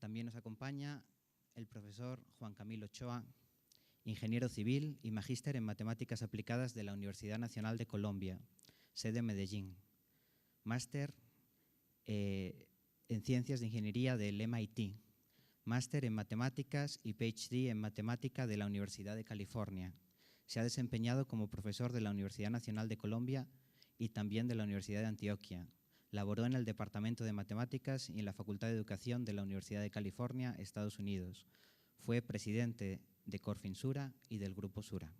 También nos acompaña el profesor Juan Camilo Ochoa, ingeniero civil y magíster en Matemáticas Aplicadas de la Universidad Nacional de Colombia, sede Medellín. Máster en Ciencias de Ingeniería del MIT. Máster en Matemáticas y PhD en Matemática de la Universidad de California. Se ha desempeñado como profesor de la Universidad Nacional de Colombia y también de la Universidad de Antioquia. Laboró en el Departamento de Matemáticas y en la Facultad de Educación de la Universidad de California, Estados Unidos. Fue presidente de Corfin Sura y del Grupo Sura.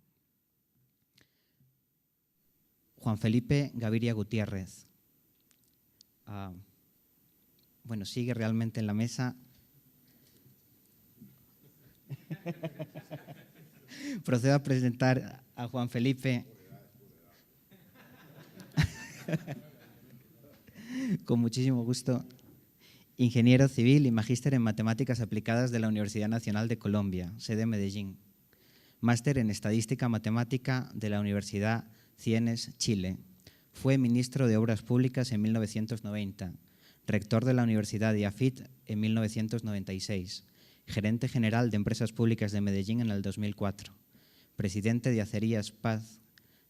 Juan Felipe Gaviria Gutiérrez. Bueno, sigue realmente en la mesa. Procedo a presentar a Juan Felipe. Con muchísimo gusto. Ingeniero civil y magíster en Matemáticas Aplicadas de la Universidad Nacional de Colombia, sede Medellín. Máster en Estadística Matemática de la Universidad Cienes, Chile. Fue ministro de Obras Públicas en 1990, rector de la Universidad de IAFIT en 1996, gerente general de Empresas Públicas de Medellín en el 2004, presidente de Acerías Paz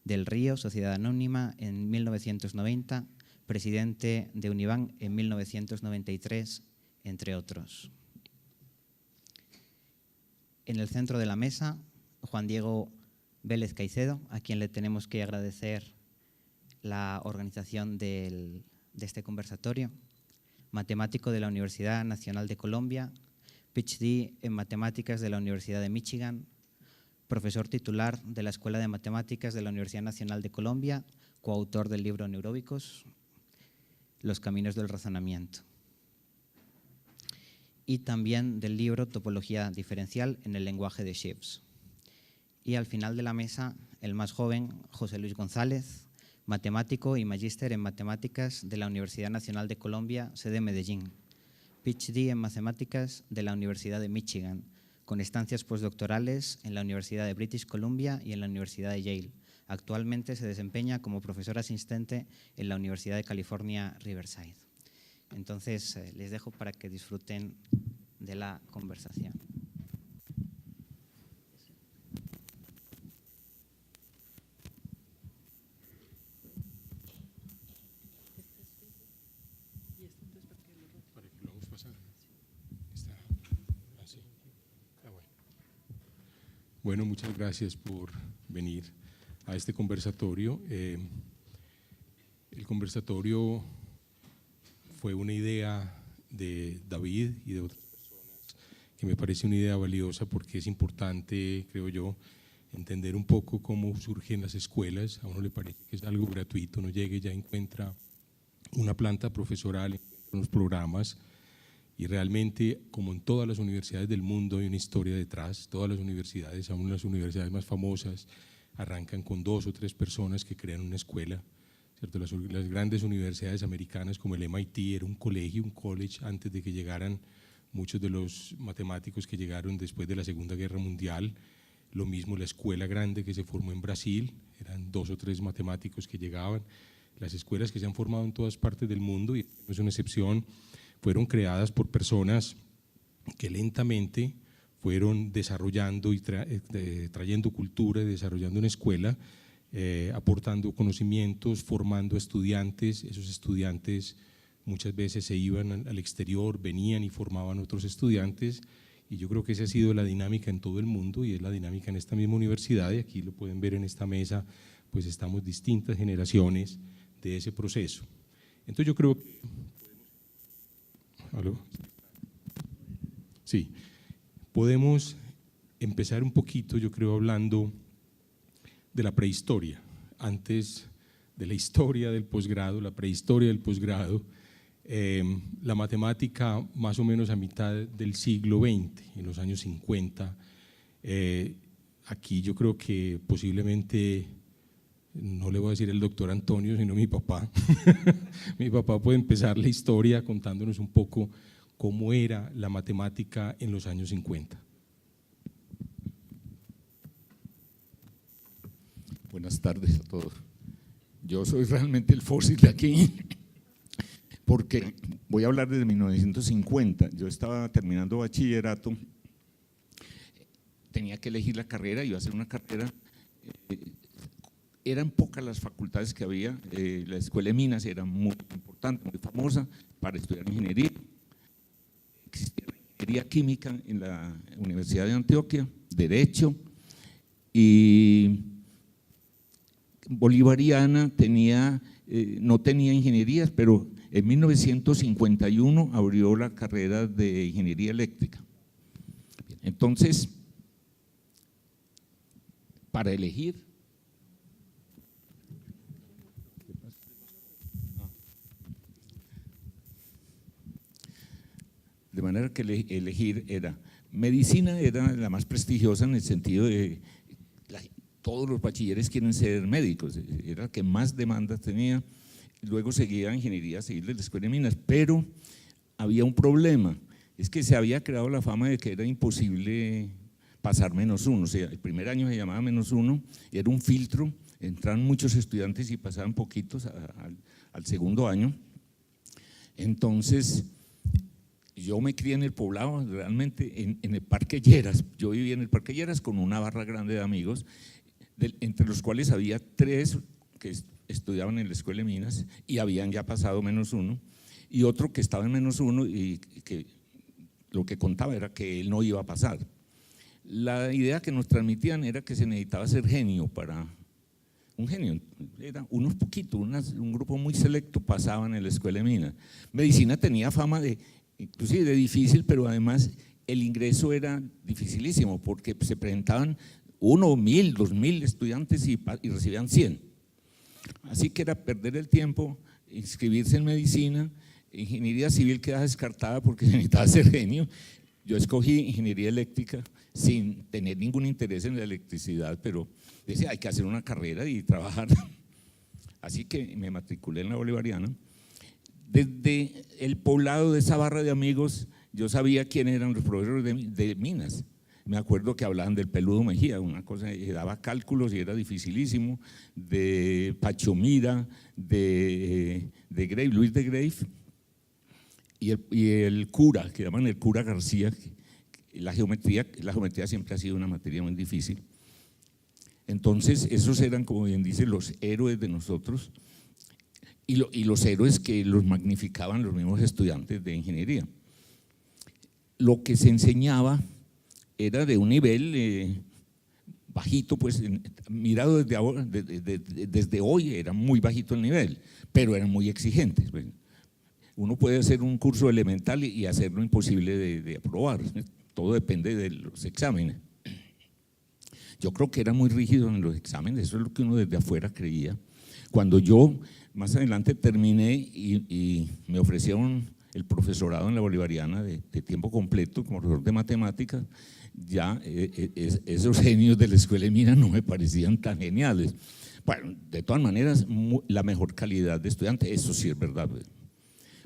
del Río, Sociedad Anónima, en 1990, presidente de Univan en 1993, entre otros. En el centro de la mesa, Juan Diego Vélez Caicedo, a quien le tenemos que agradecer la organización de este conversatorio, matemático de la Universidad Nacional de Colombia, PhD en Matemáticas de la Universidad de Michigan, profesor titular de la Escuela de Matemáticas de la Universidad Nacional de Colombia, coautor del libro Neuróbicos, Los caminos del razonamiento, y también del libro Topología diferencial en el lenguaje de Gibbs. Y al final de la mesa, el más joven, José Luis González, matemático y magíster en Matemáticas de la Universidad Nacional de Colombia, sede Medellín, PhD en Matemáticas de la Universidad de Michigan, con estancias postdoctorales en la Universidad de British Columbia y en la Universidad de Yale. Actualmente se desempeña como profesor asistente en la Universidad de California, Riverside. Entonces, les dejo para que disfruten de la conversación. Bueno, muchas gracias por venir a este conversatorio. El conversatorio fue una idea de David y de otras personas que me parece una idea valiosa porque es importante, creo yo, entender un poco cómo surgen las escuelas. A uno le parece que es algo gratuito, uno llega y ya encuentra una planta profesoral, encuentra unos programas. Y realmente, como en todas las universidades del mundo, hay una historia detrás. Todas las universidades, aún las universidades más famosas, arrancan con 2 o 3 personas que crean una escuela, ¿cierto? Las grandes universidades americanas como el MIT era un colegio, un college, antes de que llegaran muchos de los matemáticos que llegaron después de la Segunda Guerra Mundial. Lo mismo la escuela grande que se formó en Brasil, eran 2 o 3 matemáticos que llegaban. Las escuelas que se han formado en todas partes del mundo, y no es una excepción, fueron creadas por personas que lentamente fueron desarrollando y trayendo cultura y desarrollando una escuela, aportando conocimientos, formando estudiantes. Esos estudiantes muchas veces se iban al exterior, venían y formaban otros estudiantes, y yo creo que esa ha sido la dinámica en todo el mundo y es la dinámica en esta misma universidad, y aquí lo pueden ver en esta mesa, pues estamos distintas generaciones de ese proceso. Entonces yo creo que… ¿Aló? Sí, podemos empezar un poquito, yo creo, hablando de la prehistoria, antes de la historia del posgrado, la prehistoria del posgrado, la matemática más o menos a mitad del siglo XX, en los años 50, aquí yo creo que posiblemente… No le voy a decir el doctor Antonio, sino mi papá. Mi papá puede empezar la historia contándonos un poco cómo era la matemática en los años 50. Buenas tardes a todos. Yo soy realmente el fósil de aquí, porque voy a hablar desde 1950. Yo estaba terminando bachillerato, tenía que elegir la carrera, iba a hacer una carrera. Eran pocas las facultades que había, la Escuela de Minas era muy importante, muy famosa para estudiar ingeniería. Existía la ingeniería química en la Universidad de Antioquia, Derecho, y Bolivariana no tenía ingenierías, pero en 1951 abrió la carrera de ingeniería eléctrica. Entonces, para elegir, de manera que elegir era, medicina era la más prestigiosa en el sentido de todos los bachilleres quieren ser médicos, era la que más demandas tenía. Luego seguía ingeniería civil de la Escuela de Minas, pero había un problema, es que se había creado la fama de que era imposible pasar -1, o sea, el primer año se llamaba -1, era un filtro, entraban muchos estudiantes y pasaban poquitos al segundo año. Entonces, yo me crié en el poblado, realmente en el Parque Lleras. Yo vivía en el Parque Lleras con una barra grande de amigos, entre los cuales había 3 que estudiaban en la Escuela de Minas y habían ya pasado -1, y otro que estaba en -1 y que lo que contaba era que él no iba a pasar. La idea que nos transmitían era que se necesitaba ser genio para… Un genio, era unos poquitos, un grupo muy selecto pasaban en la Escuela de Minas. Medicina tenía fama de, inclusive de difícil, pero además el ingreso era dificilísimo porque se presentaban 1, 1000, 2000 estudiantes y recibían 100. Así que era perder el tiempo, inscribirse en medicina. Ingeniería civil queda descartada porque necesitaba ser genio. Yo escogí ingeniería eléctrica sin tener ningún interés en la electricidad, pero decía, hay que hacer una carrera y trabajar. Así que me matriculé en la Bolivariana. Desde el poblado de esa barra de amigos, yo sabía quién eran los profesores de Minas. Me acuerdo que hablaban del Peludo Mejía, una cosa que daba cálculos y era dificilísimo, de Pachomira, de Grave, Luis de Grave, y el cura, que llaman el cura García. La geometría siempre ha sido una materia muy difícil. Entonces, esos eran, como bien dice, los héroes de nosotros, y los héroes que los magnificaban los mismos estudiantes de ingeniería. Lo que se enseñaba era de un nivel bajito, pues mirado desde hoy era muy bajito el nivel, pero eran muy exigentes. Uno puede hacer un curso elemental y hacerlo imposible de aprobar, todo depende de los exámenes. Yo creo que era muy rígido en los exámenes, eso es lo que uno desde afuera creía. Cuando yo más adelante terminé y me ofrecieron el profesorado en la Bolivariana de tiempo completo como profesor de matemáticas, ya esos genios de la Escuela de Minas no me parecían tan geniales. Bueno, de todas maneras, la mejor calidad de estudiante, eso sí es verdad.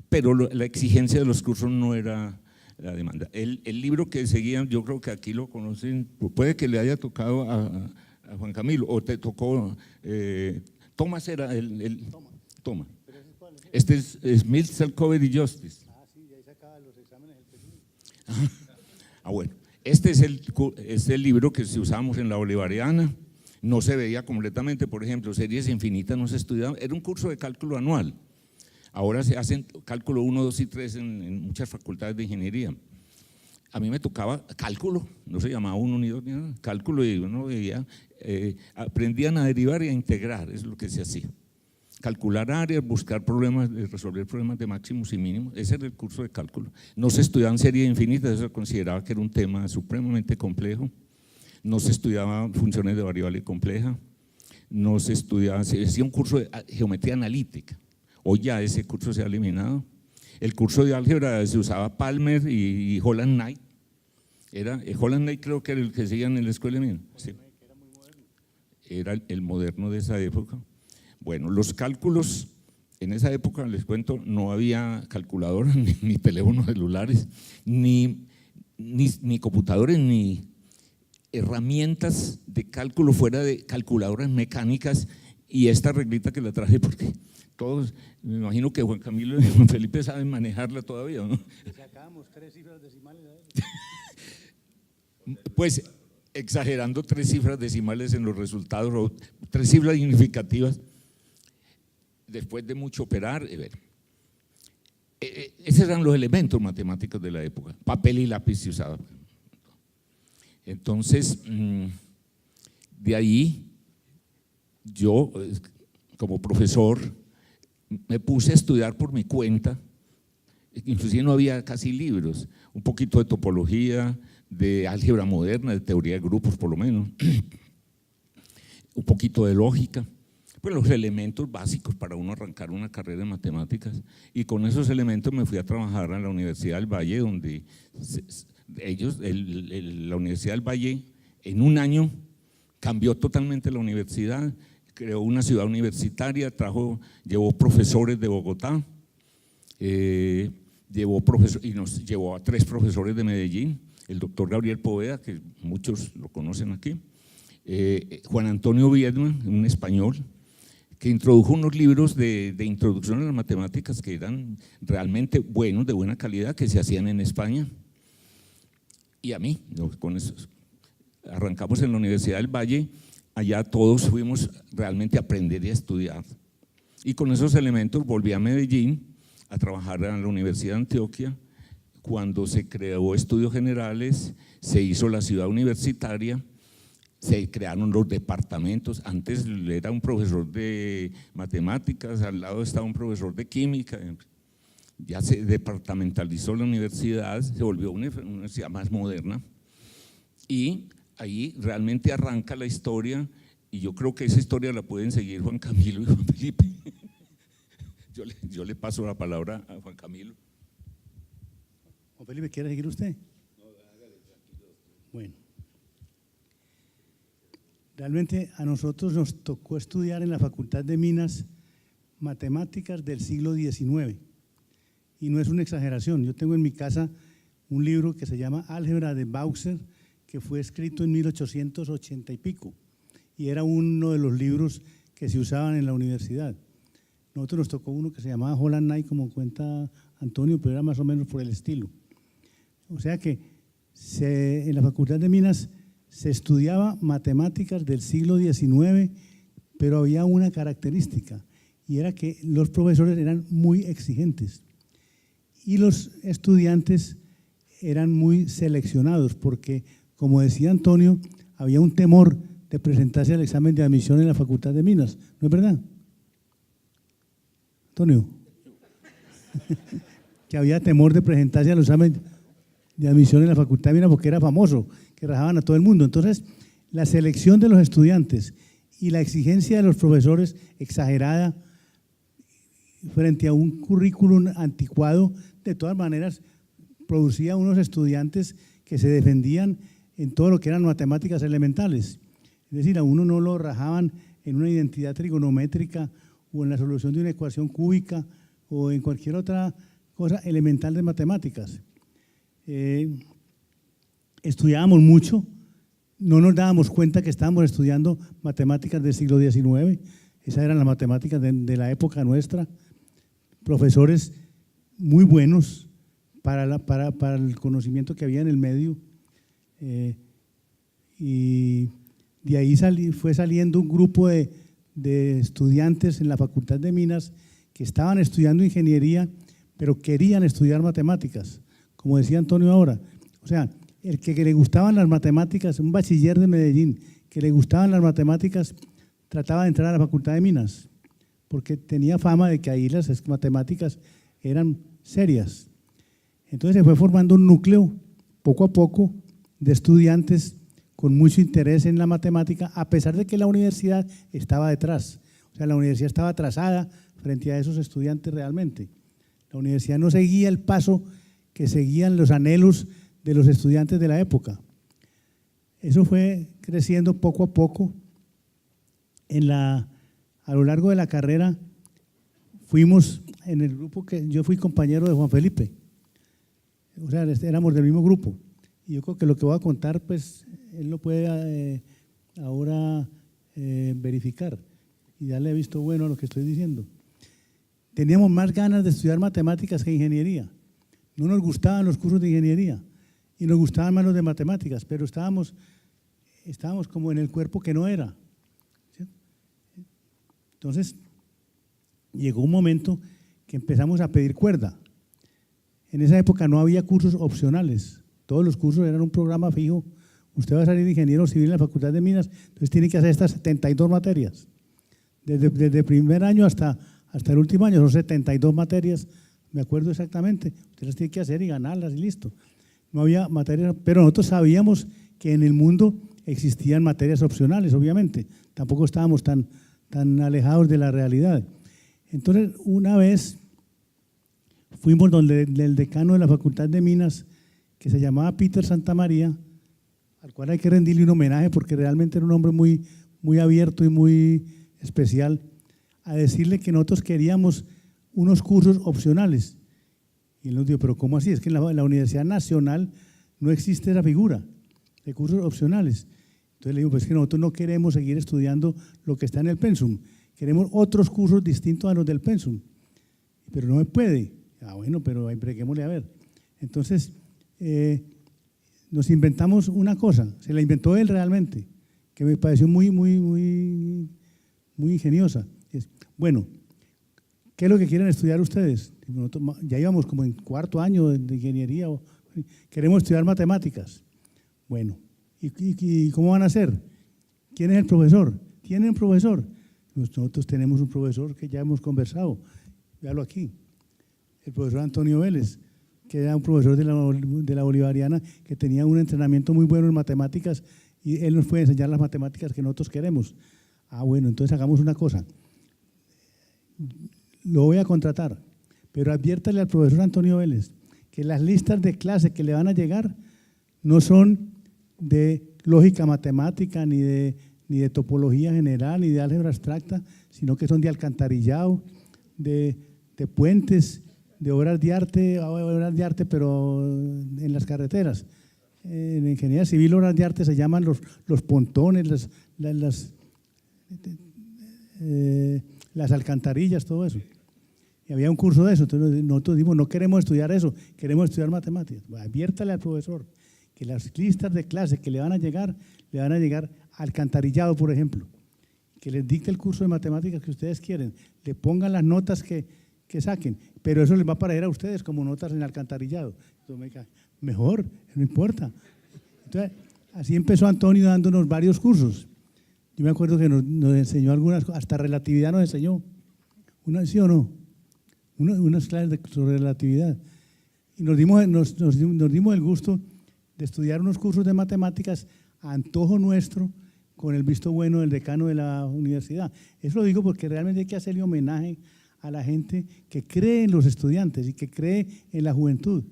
Pero la exigencia de los cursos no era la demanda. El libro que seguían, yo creo que aquí lo conocen, puede que le haya tocado a Juan Camilo, o te tocó, Thomas era Thomas. Este es Smith, Selkover y Justice. Ah, sí, y ahí sacaba los exámenes del PSU. Bueno, este es el libro que usamos en la Bolivariana, no se veía completamente, por ejemplo, series infinitas no se estudiaba, era un curso de cálculo anual. Ahora se hacen cálculo 1, 2 y 3 en muchas facultades de ingeniería. A mí me tocaba cálculo, no se llamaba 1 ni 2 ni nada, cálculo, y uno veía, aprendían a derivar y a integrar, es lo que se hacía. Calcular áreas, buscar problemas, resolver problemas de máximos y mínimos, ese era el curso de cálculo. No se estudiaban series infinitas, eso se consideraba que era un tema supremamente complejo. No se estudiaban funciones de variable compleja, no se estudiaba, se hacía un curso de geometría analítica. Hoy ya ese curso se ha eliminado. El curso de álgebra se usaba Palmer y Holland Knight. Holland Knight creo que era el que seguían en la Escuela de Minas. Sí. Era el moderno de esa época. Bueno, los cálculos, en esa época, les cuento, no había calculadoras, ni teléfonos celulares, ni computadores, ni herramientas de cálculo fuera de calculadoras mecánicas, y esta reglita que la traje porque todos, me imagino que Juan Camilo y Juan Felipe saben manejarla todavía, ¿no? Sacábamos 3 cifras decimales. Pues exagerando 3 cifras decimales en los resultados, o 3 cifras significativas, después de mucho operar. Esos eran los elementos matemáticos de la época, papel y lápiz se usaba. Entonces, de ahí yo, como profesor, me puse a estudiar por mi cuenta, inclusive no había casi libros, un poquito de topología, de álgebra moderna, de teoría de grupos por lo menos, un poquito de lógica, pues los elementos básicos para uno arrancar una carrera de matemáticas, y con esos elementos me fui a trabajar a la Universidad del Valle, donde la Universidad del Valle en un año cambió totalmente la universidad, creó una ciudad universitaria, llevó profesores de Bogotá, y nos llevó a 3 profesores de Medellín, el doctor Gabriel Poveda, que muchos lo conocen aquí, Juan Antonio Viedma, un español, que introdujo unos libros de introducción a las matemáticas que eran realmente buenos, de buena calidad, que se hacían en España, y a mí, con eso arrancamos en la Universidad del Valle. Allá todos fuimos realmente a aprender y a estudiar, y con esos elementos volví a Medellín a trabajar en la Universidad de Antioquia. Cuando se creó Estudios Generales, se hizo la ciudad universitaria, se crearon los departamentos. Antes era un profesor de matemáticas, al lado estaba un profesor de química, ya se departamentalizó la universidad, se volvió una universidad más moderna, y ahí realmente arranca la historia, y yo creo que esa historia la pueden seguir Juan Camilo y Juan Felipe. Yo le paso la palabra a Juan Camilo. Juan Felipe, ¿quiere seguir usted? No, hágale, tranquilo. Bueno, realmente a nosotros nos tocó estudiar en la Facultad de Minas matemáticas del siglo XIX, y no es una exageración. Yo tengo en mi casa un libro que se llama Álgebra de Bauer, que fue escrito en 1880 y pico, y era uno de los libros que se usaban en la universidad. Nosotros nos tocó uno que se llamaba Holland Knight, como cuenta Antonio, pero era más o menos por el estilo. O sea que en la Facultad de Minas se estudiaba matemáticas del siglo XIX, pero había una característica, y era que los profesores eran muy exigentes y los estudiantes eran muy seleccionados, porque, como decía Antonio, había un temor de presentarse al examen de admisión en la Facultad de Minas, ¿no es verdad, Antonio? Que había temor de presentarse al examen de admisión en la Facultad de Minas porque era famoso, que rajaban a todo el mundo. Entonces, la selección de los estudiantes y la exigencia de los profesores exagerada frente a un currículum anticuado, de todas maneras, producía unos estudiantes que se defendían en todo lo que eran matemáticas elementales. Es decir, a uno no lo rajaban en una identidad trigonométrica o en la solución de una ecuación cúbica o en cualquier otra cosa elemental de matemáticas. Estudiábamos mucho, no nos dábamos cuenta que estábamos estudiando matemáticas del siglo XIX, esas eran las matemáticas de la época nuestra, profesores muy buenos para el conocimiento que había en el medio, y de ahí fue saliendo un grupo de estudiantes en la Facultad de Minas que estaban estudiando ingeniería, pero querían estudiar matemáticas, como decía Antonio ahora. O sea, el que le gustaban las matemáticas, un bachiller de Medellín, que le gustaban las matemáticas, trataba de entrar a la Facultad de Minas, porque tenía fama de que ahí las matemáticas eran serias. Entonces se fue formando un núcleo, poco a poco, de estudiantes con mucho interés en la matemática, a pesar de que la universidad estaba detrás. O sea, la universidad estaba atrasada frente a esos estudiantes realmente. La universidad no seguía el paso que seguían los anhelos de los estudiantes de la época. Eso fue creciendo poco a poco. A lo largo de la carrera fuimos en el grupo que yo fui compañero de Juan Felipe. O sea, éramos del mismo grupo. Y yo creo que lo que voy a contar, pues, él lo puede ahora verificar y darle visto bueno a lo que estoy diciendo. teníamos más ganas de estudiar matemáticas que ingeniería. No nos gustaban los cursos de ingeniería y nos gustaban más los de matemáticas, pero estábamos como en el cuerpo que no era. ¿Sí? Entonces, llegó un momento que empezamos a pedir cuerda. En esa época no había cursos opcionales, todos los cursos eran un programa fijo. Usted va a salir ingeniero civil en la Facultad de Minas, entonces tiene que hacer estas 72 materias. Desde el primer año hasta el último año son 72 materias, me acuerdo exactamente. Usted las tiene que hacer y ganarlas y listo. No había materias, pero nosotros sabíamos que en el mundo existían materias opcionales, obviamente. Tampoco estábamos tan alejados de la realidad. Entonces, una vez fuimos donde el decano de la Facultad de Minas, que se llamaba Peter Santamaría, al cual hay que rendirle un homenaje porque realmente era un hombre muy abierto y muy especial, a decirle que nosotros queríamos unos cursos opcionales. Y él nos dijo, pero ¿cómo así? Es que en la Universidad Nacional no existe esa figura de cursos opcionales. Entonces le digo, pues que nosotros no queremos seguir estudiando lo que está en el pensum, queremos otros cursos distintos a los del pensum. Pero no me puede. Bueno, pero breguémosle a ver. Entonces, nos inventamos una cosa, se la inventó él realmente, que me pareció muy ingeniosa. Bueno, ¿qué es lo que quieren estudiar ustedes? Nosotros ya íbamos como en cuarto año de ingeniería, queremos estudiar matemáticas. Bueno, ¿y cómo van a hacer? ¿Quién es el profesor? ¿Tienen un profesor? Nosotros tenemos un profesor que ya hemos conversado, véalo aquí, el profesor Antonio Vélez, que era un profesor de la Bolivariana, que tenía un entrenamiento muy bueno en matemáticas y él nos puede enseñar las matemáticas que nosotros queremos. Bueno, entonces hagamos una cosa, lo voy a contratar, pero adviértale al profesor Antonio Vélez que las listas de clase que le van a llegar no son de lógica matemática, ni de topología general, ni de álgebra abstracta, sino que son de alcantarillado, de puentes, de obras de arte, pero en las carreteras. En ingeniería civil, obras de arte se llaman los pontones, las alcantarillas, todo eso. Y había un curso de eso, entonces nosotros dijimos, no queremos estudiar eso, queremos estudiar matemáticas. Adviértale al profesor que las listas de clase que le van a llegar alcantarillado, por ejemplo, que les dicte el curso de matemáticas que ustedes quieren, le pongan las notas que saquen, pero eso les va a parecer a ustedes como notas en alcantarillado. Entonces, mejor, no importa. Entonces, así empezó Antonio dándonos varios cursos. Yo me acuerdo que nos enseñó algunas, hasta relatividad nos enseñó, ¿sí o no? Unas clases sobre relatividad. Y nos dimos el gusto de estudiar unos cursos de matemáticas a antojo nuestro, con el visto bueno del decano de la universidad. Eso lo digo porque realmente hay que hacerle homenaje a la gente que cree en los estudiantes y que cree en la juventud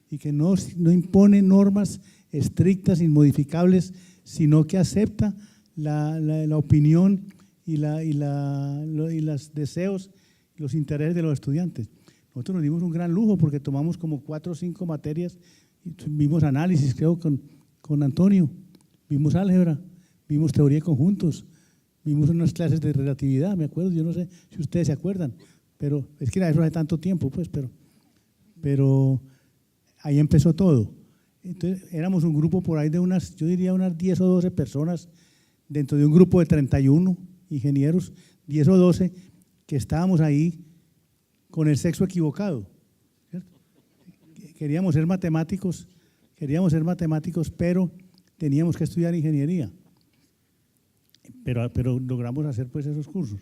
y que no impone normas estrictas, inmodificables, sino que acepta la opinión y los deseos, los intereses de los estudiantes. Nosotros nos dimos un gran lujo porque tomamos como 4 o 5 materias, y vimos análisis, creo, con Antonio, vimos álgebra, vimos teoría de conjuntos, vimos unas clases de relatividad, me acuerdo, yo no sé si ustedes se acuerdan, pero es que eso hace tanto tiempo, pues, pero ahí empezó todo. Entonces éramos un grupo por ahí de yo diría unas 10 o 12 personas, dentro de un grupo de 31 ingenieros, 10 o 12 que estábamos ahí con el sexo equivocado. ¿Cierto? Queríamos ser matemáticos, pero teníamos que estudiar ingeniería. Pero logramos hacer pues esos cursos.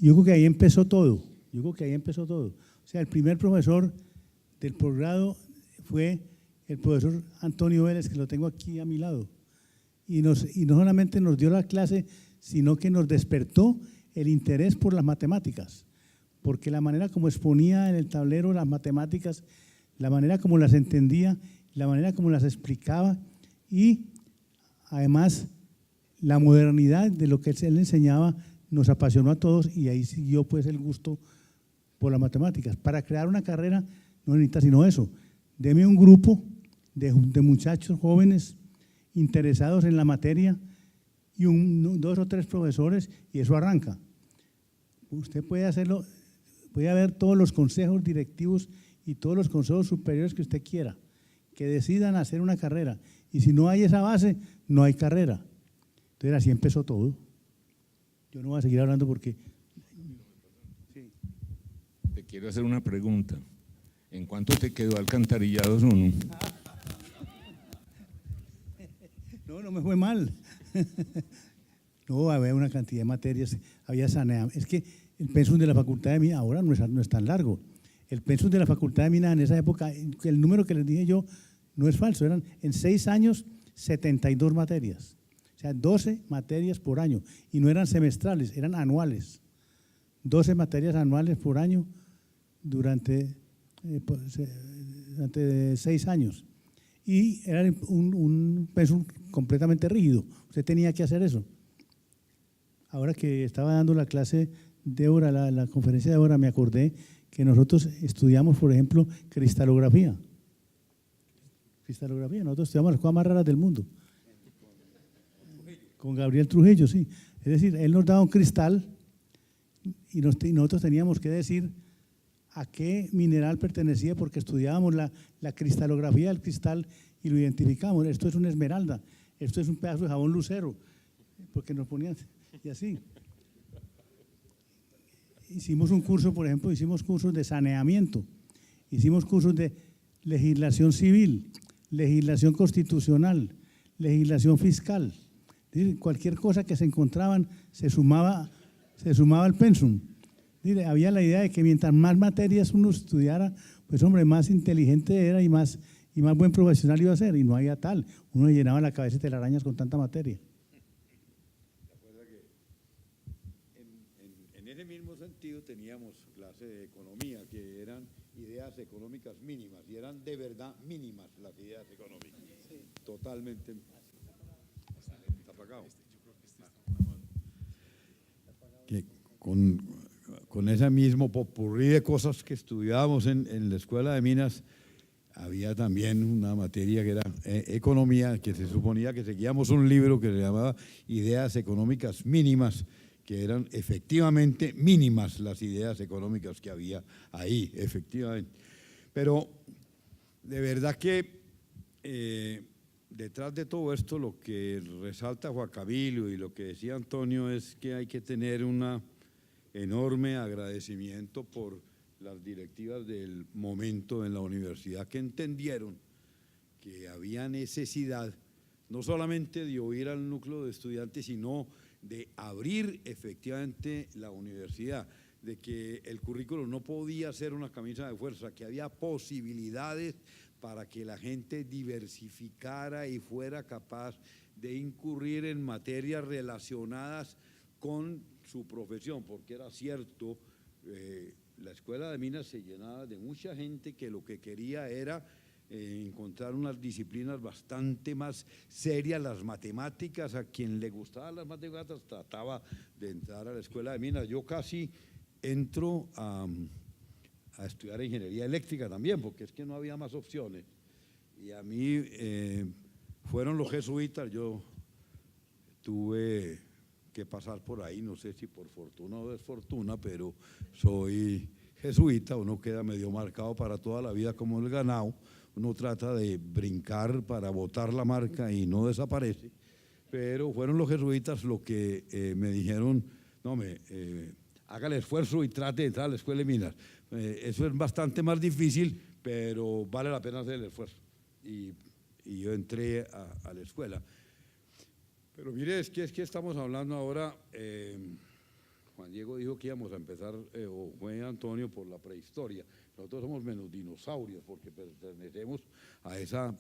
Y yo creo que ahí empezó todo. O sea, el primer profesor del posgrado fue el profesor Antonio Vélez, que lo tengo aquí a mi lado. Y no solamente nos dio la clase, sino que nos despertó el interés por las matemáticas, porque la manera como exponía en el tablero las matemáticas, la manera como las entendía, la manera como las explicaba y además la modernidad de lo que él enseñaba nos apasionó a todos y ahí siguió pues el gusto por las matemáticas. Para crear una carrera no necesita sino eso, deme un grupo de muchachos jóvenes interesados en la materia y 2 o 3 profesores y eso arranca. Usted puede hacerlo, puede haber todos los consejos directivos y todos los consejos superiores que usted quiera, que decidan hacer una carrera. Y si no hay esa base, no hay carrera. Entonces así empezó todo. Yo no voy a seguir hablando porque… Sí. Te quiero hacer una pregunta. ¿En cuánto te quedó Alcantarillados 1? No me fue mal. No, había una cantidad de materias, había saneamiento. Es que el pensum de la Facultad de Minas ahora no es tan largo. El pensum de la Facultad de Minas en esa época, el número que les dije yo, no es falso, eran en 6 años 72 materias. O sea, 12 materias por año. Y no eran semestrales, eran anuales. 12 materias anuales por año durante 6 años. Y era un pensum completamente rígido. Usted tenía que hacer eso. Ahora que estaba dando la clase de Débora, la conferencia de Débora, me acordé que nosotros estudiamos, por ejemplo, cristalografía. Nosotros estudiamos las cosas más raras del mundo. Con Gabriel Trujillo, sí. Es decir, él nos daba un cristal y nosotros teníamos que decir a qué mineral pertenecía porque estudiábamos la cristalografía del cristal y lo identificamos. Esto es una esmeralda, esto es un pedazo de jabón lucero, porque nos ponían… Y así. Hicimos un curso, por ejemplo, hicimos cursos de saneamiento, hicimos cursos de legislación civil, legislación constitucional, legislación fiscal. Cualquier cosa que se encontraban se sumaba al pensum. Había la idea de que mientras más materias uno estudiara, pues hombre, más inteligente era y más buen profesional iba a ser. Y no había tal. Uno llenaba la cabeza de telarañas con tanta materia. En ese mismo sentido teníamos clase de economía, que eran ideas económicas mínimas, y eran de verdad mínimas las ideas económicas. Sí. Totalmente. ¿Está apagado? Que con ese mismo popurrí de cosas que estudiábamos en la Escuela de Minas, había también una materia que era economía, que se suponía que seguíamos un libro que se llamaba Ideas Económicas Mínimas, que eran efectivamente mínimas las ideas económicas que había ahí, efectivamente. Pero de verdad que detrás de todo esto lo que resalta Juan Camilo y lo que decía Antonio es que hay que tener un enorme agradecimiento por las directivas del momento en la universidad, que entendieron que había necesidad no solamente de oír al núcleo de estudiantes, sino de abrir efectivamente la universidad, de que el currículo no podía ser una camisa de fuerza, que había posibilidades para que la gente diversificara y fuera capaz de incurrir en materias relacionadas con su profesión, porque era cierto, la Escuela de Minas se llenaba de mucha gente que lo que quería era encontrar unas disciplinas bastante más serias, las matemáticas. A quien le gustaban las matemáticas trataba de entrar a la Escuela de Minas. Yo casi entro a estudiar ingeniería eléctrica también, porque es que no había más opciones. Y a mí fueron los jesuitas. Yo tuve que pasar por ahí, no sé si por fortuna o desfortuna, pero soy jesuita. Uno queda medio marcado para toda la vida como el ganado. Uno trata de brincar para botar la marca y no desaparece, pero fueron los jesuitas los que me dijeron, no, haga el esfuerzo y trate de entrar a la Escuela de Minas. Eso es bastante más difícil, pero vale la pena hacer el esfuerzo. Y yo entré a la escuela. Pero mire, es que estamos hablando ahora, Juan Diego dijo que íbamos a empezar, o fue Antonio, por la prehistoria. Nosotros somos menos dinosaurios porque pertenecemos a esa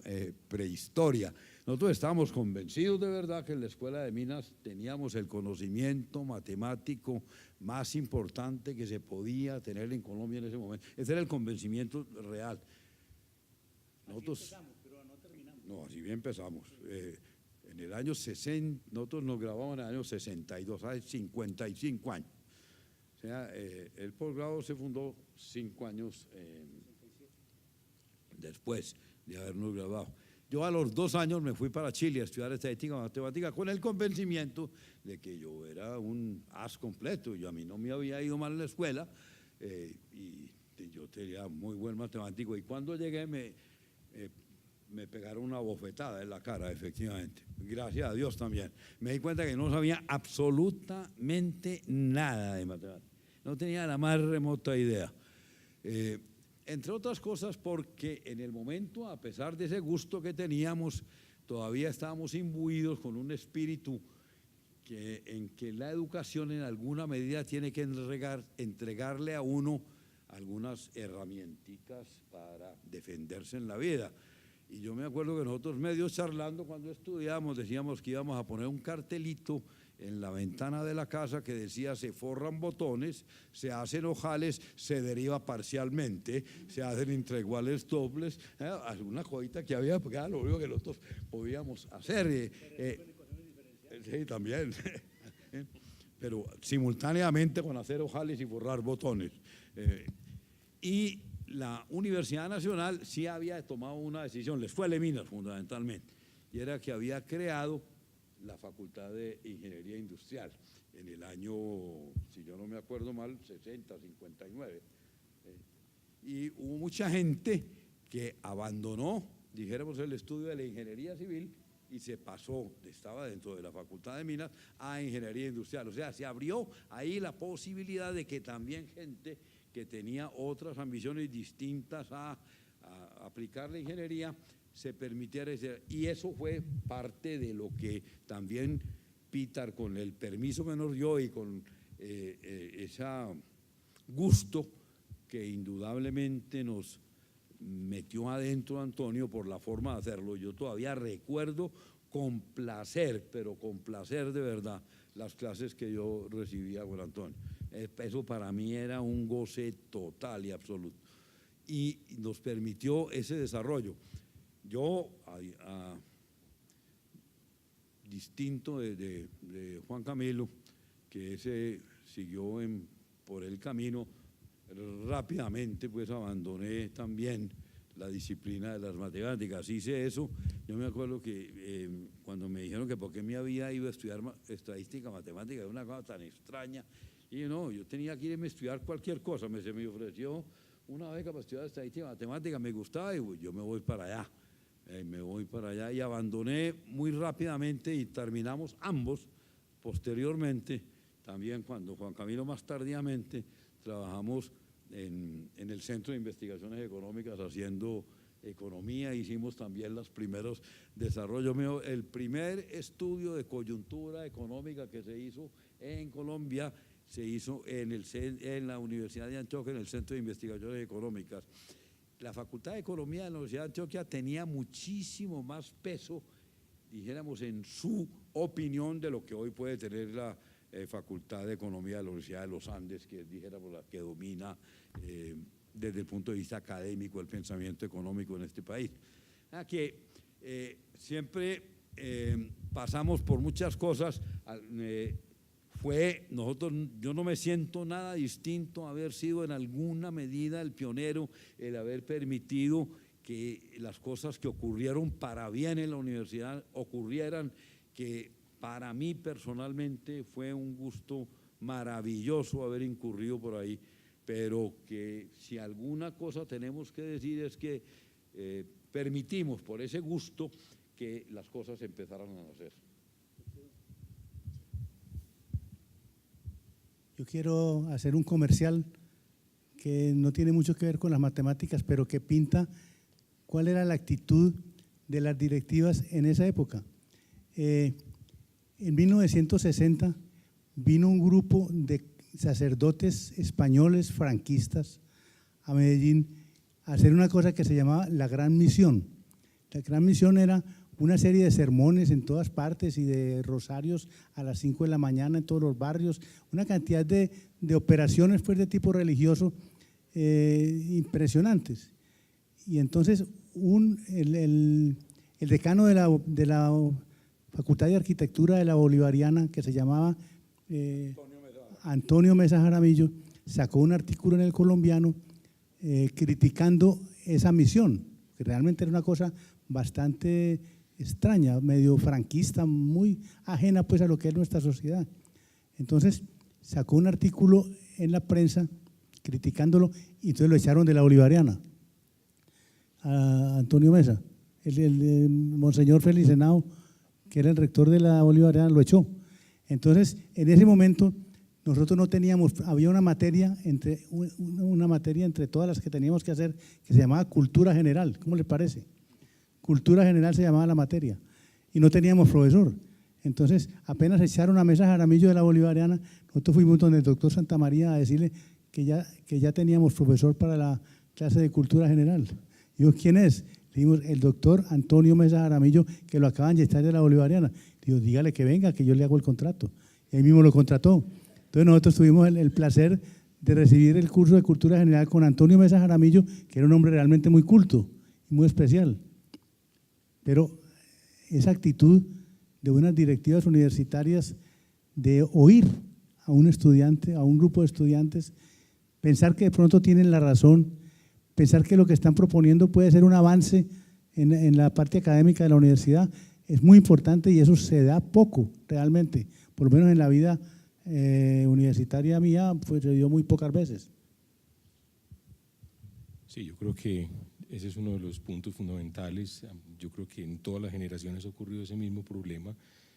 prehistoria. Nosotros estábamos convencidos de verdad que en la Escuela de Minas teníamos el conocimiento matemático más importante que se podía tener en Colombia en ese momento. Ese era el convencimiento real. Nosotros, así empezamos, pero no terminamos. No, así bien empezamos. En el año 60, nosotros nos grabamos en el año 62, hace 55 años. O sea, el posgrado se fundó 5 años después de habernos graduado. Yo a los 2 años me fui para Chile a estudiar estadística y matemática con el convencimiento de que yo era un as completo. A mí no me había ido mal en la escuela y yo tenía muy buen matemático, y cuando llegué me pegaron una bofetada en la cara, efectivamente, gracias a Dios también. Me di cuenta que no sabía absolutamente nada de matemáticas, no tenía la más remota idea. Entre otras cosas porque en el momento, a pesar de ese gusto que teníamos, todavía estábamos imbuidos con un espíritu en que la educación en alguna medida tiene que entregarle a uno algunas herramientas para defenderse en la vida. Y yo me acuerdo que nosotros medios charlando cuando estudiábamos decíamos que íbamos a poner un cartelito en la ventana de la casa que decía: se forran botones, se hacen ojales, se deriva parcialmente, se hacen integrales dobles, alguna cosita que había, porque era lo único que nosotros podíamos hacer. Sí, también, pero simultáneamente con hacer ojales y forrar botones. Y la Universidad Nacional sí había tomado una decisión, la Escuela de Minas fundamentalmente, y era que había creado la Facultad de Ingeniería Industrial en el año, si yo no me acuerdo mal, 60, 59. Y hubo mucha gente que abandonó, dijéramos, el estudio de la ingeniería civil y se pasó, estaba dentro de la Facultad de Minas, a Ingeniería Industrial. O sea, se abrió ahí la posibilidad de que también gente que tenía otras ambiciones distintas a aplicar la ingeniería se permitiera hacer. Y eso fue parte de lo que también Pitar, con el permiso que nos dio y con ese gusto que indudablemente nos metió adentro Antonio por la forma de hacerlo. Yo todavía recuerdo con placer, pero con placer de verdad, las clases que yo recibía con Antonio. Eso para mí era un goce total y absoluto. Y nos permitió ese desarrollo. Yo, distinto de Juan Camilo, que ese siguió por el camino, rápidamente pues abandoné también la disciplina de las matemáticas. Hice eso. Yo me acuerdo que cuando me dijeron que por qué me había ido a estudiar estadística matemática, era una cosa tan extraña, y no, yo tenía que irme a estudiar cualquier cosa. Se me ofreció una beca para estudiar estadística matemática, me gustaba, y yo me voy para allá. Y abandoné muy rápidamente, y terminamos ambos posteriormente, también cuando Juan Camilo más tardíamente, trabajamos en el Centro de Investigaciones Económicas haciendo economía. Hicimos también los primeros desarrollos míos. El primer estudio de coyuntura económica que se hizo en Colombia se hizo en la Universidad de Antioquia, en el Centro de Investigaciones Económicas. La Facultad de Economía de la Universidad de Antioquia tenía muchísimo más peso, dijéramos, en su opinión de lo que hoy puede tener la Facultad de Economía de la Universidad de los Andes, que es, dijéramos, la que domina desde el punto de vista académico el pensamiento económico en este país. Siempre pasamos por muchas cosas. Yo no me siento nada distinto a haber sido en alguna medida el pionero, el haber permitido que las cosas que ocurrieron para bien en la universidad ocurrieran, que para mí personalmente fue un gusto maravilloso haber incurrido por ahí, pero que si alguna cosa tenemos que decir es que permitimos por ese gusto que las cosas empezaran a nacer. Yo quiero hacer un comercial que no tiene mucho que ver con las matemáticas, pero que pinta cuál era la actitud de las directivas en esa época. En 1960 vino un grupo de sacerdotes españoles franquistas a Medellín a hacer una cosa que se llamaba la Gran Misión. La Gran Misión era una serie de sermones en todas partes y de rosarios a las 5 de la mañana en todos los barrios, una cantidad de operaciones pues, de tipo religioso impresionantes. Y entonces el decano de la Facultad de Arquitectura de la Bolivariana, que se llamaba Antonio Mesa Jaramillo, sacó un artículo en El Colombiano criticando esa misión, que realmente era una cosa bastante extraña, medio franquista, muy ajena pues a lo que es nuestra sociedad. Entonces sacó un artículo en la prensa criticándolo, y entonces lo echaron de la Bolivariana, a Antonio Mesa. El Monseñor Félix Henao, que era el rector de la Bolivariana, lo echó. Entonces, en ese momento, nosotros no teníamos, había una materia entre todas las que teníamos que hacer, que se llamaba Cultura General. ¿Cómo les parece? Cultura General se llamaba la materia, y no teníamos profesor. Entonces, apenas echaron a Mesa Jaramillo de la Bolivariana, nosotros fuimos donde el doctor Santamaría a decirle que ya teníamos profesor para la clase de Cultura General. Digo, ¿quién es? Le dijimos, el doctor Antonio Mesa Jaramillo, que lo acaban de echar de la Bolivariana. Digo, dígale que venga, que yo le hago el contrato. Y ahí mismo lo contrató. Entonces nosotros tuvimos el placer de recibir el curso de Cultura General con Antonio Mesa Jaramillo, que era un hombre realmente muy culto y muy especial. Pero esa actitud de unas directivas universitarias de oír a un estudiante, a un grupo de estudiantes, pensar que de pronto tienen la razón, pensar que lo que están proponiendo puede ser un avance en la parte académica de la universidad, es muy importante, y eso se da poco realmente, por lo menos en la vida universitaria mía, pues se dio muy pocas veces. Sí, yo creo que ese es uno de los puntos fundamentales. Yo creo que en todas las generaciones ha ocurrido ese mismo problema.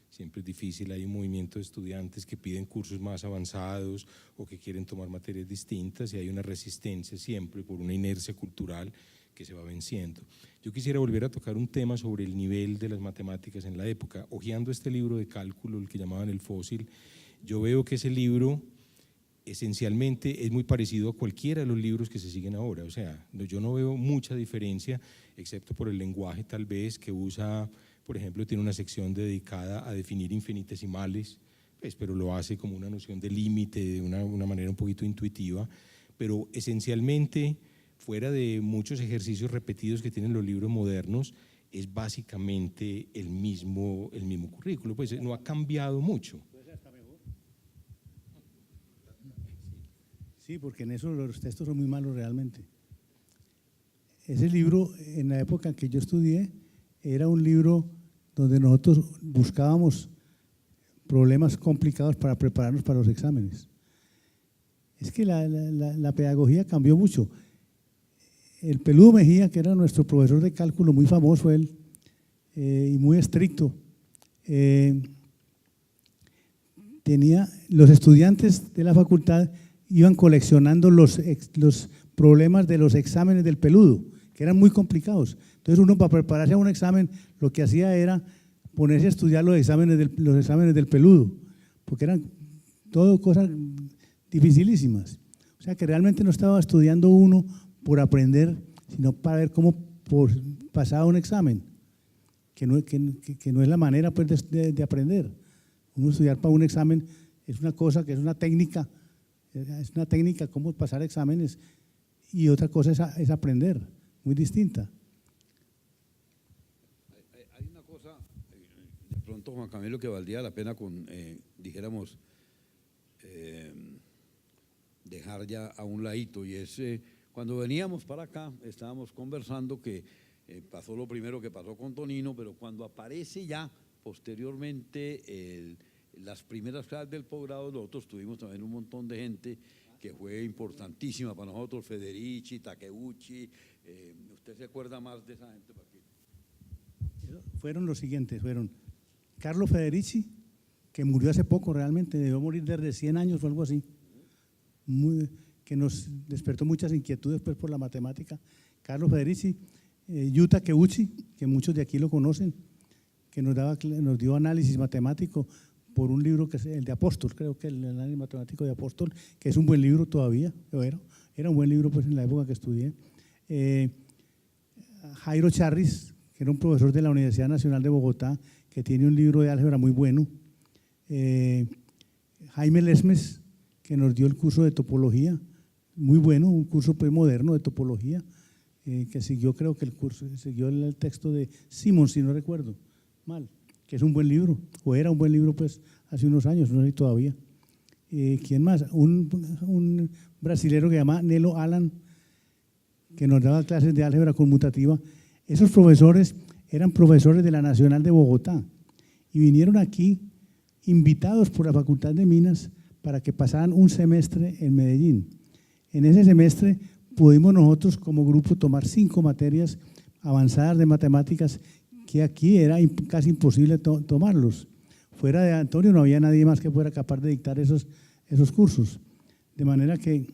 Siempre es difícil, hay un movimiento de estudiantes que piden cursos más avanzados o que quieren tomar materias distintas, y hay una resistencia siempre por una inercia cultural que se va venciendo. Yo quisiera volver a tocar un tema sobre el nivel de las matemáticas en la época. Hojeando este libro de cálculo, el que llamaban El Fósil, yo veo que ese libro esencialmente es muy parecido a cualquiera de los libros que se siguen ahora. O sea, yo no veo mucha diferencia, excepto por el lenguaje tal vez que usa. Por ejemplo, tiene una sección dedicada a definir infinitesimales, pues, pero lo hace como una noción de límite, de una manera un poquito intuitiva, pero esencialmente, fuera de muchos ejercicios repetidos que tienen los libros modernos, es básicamente el mismo currículo, pues no ha cambiado mucho. Sí, porque en eso los textos son muy malos realmente. Ese libro, en la época en que yo estudié, era un libro donde nosotros buscábamos problemas complicados para prepararnos para los exámenes. Es que la pedagogía cambió mucho. El Peludo Mejía, que era nuestro profesor de cálculo, muy famoso él, y muy estricto, los estudiantes de la facultad iban coleccionando los problemas de los exámenes del Peludo, que eran muy complicados. Entonces uno, para prepararse a un examen, lo que hacía era ponerse a estudiar los exámenes del Peludo, porque eran todo cosas dificilísimas. O sea que realmente no estaba estudiando uno por aprender, sino para ver cómo pasaba un examen, que no es la manera, pues, de aprender. Uno estudiar para un examen es una cosa, que es una técnica cómo pasar exámenes, y otra cosa es aprender, muy distinta. Hay una cosa, de pronto, Juan Camilo, que valdría la pena dijéramos, dejar ya a un ladito, y es cuando veníamos para acá, estábamos conversando que pasó lo primero que pasó con Tonino, pero cuando aparece ya posteriormente las primeras clases del posgrado, nosotros tuvimos también un montón de gente que fue importantísima para nosotros, Federici, Takeuchi. ¿Usted se acuerda más de esa gente? Fueron los siguientes, fueron Carlo Federici, que murió hace poco realmente, debió morir desde 100 años o algo así, que nos despertó muchas inquietudes, pues, por la matemática. Carlo Federici, Yu Takeuchi, que muchos de aquí lo conocen, que nos dio análisis matemático por un libro que es el de Apóstol, creo que el análisis matemático de Apóstol, que es un buen libro todavía, era un buen libro, pues, en la época que estudié. Jairo Charris, que era un profesor de la Universidad Nacional de Bogotá, que tiene un libro de álgebra muy bueno. Jaime Lesmes, que nos dio el curso de topología, muy bueno, un curso, pues, moderno de topología, que siguió, creo que siguió el texto de Simon, si no recuerdo mal, que es un buen libro, o era un buen libro, pues, hace unos años, no sé si todavía. ¿Quién más? Un brasilero que se llama Nelo Alan, que nos daba clases de álgebra conmutativa. Esos profesores eran profesores de la Nacional de Bogotá y vinieron aquí invitados por la Facultad de Minas para que pasaran un semestre en Medellín. En ese semestre pudimos nosotros como grupo tomar 5 materias avanzadas de matemáticas que aquí era casi imposible tomarlos. Fuera de Antonio no había nadie más que fuera capaz de dictar esos cursos. De manera que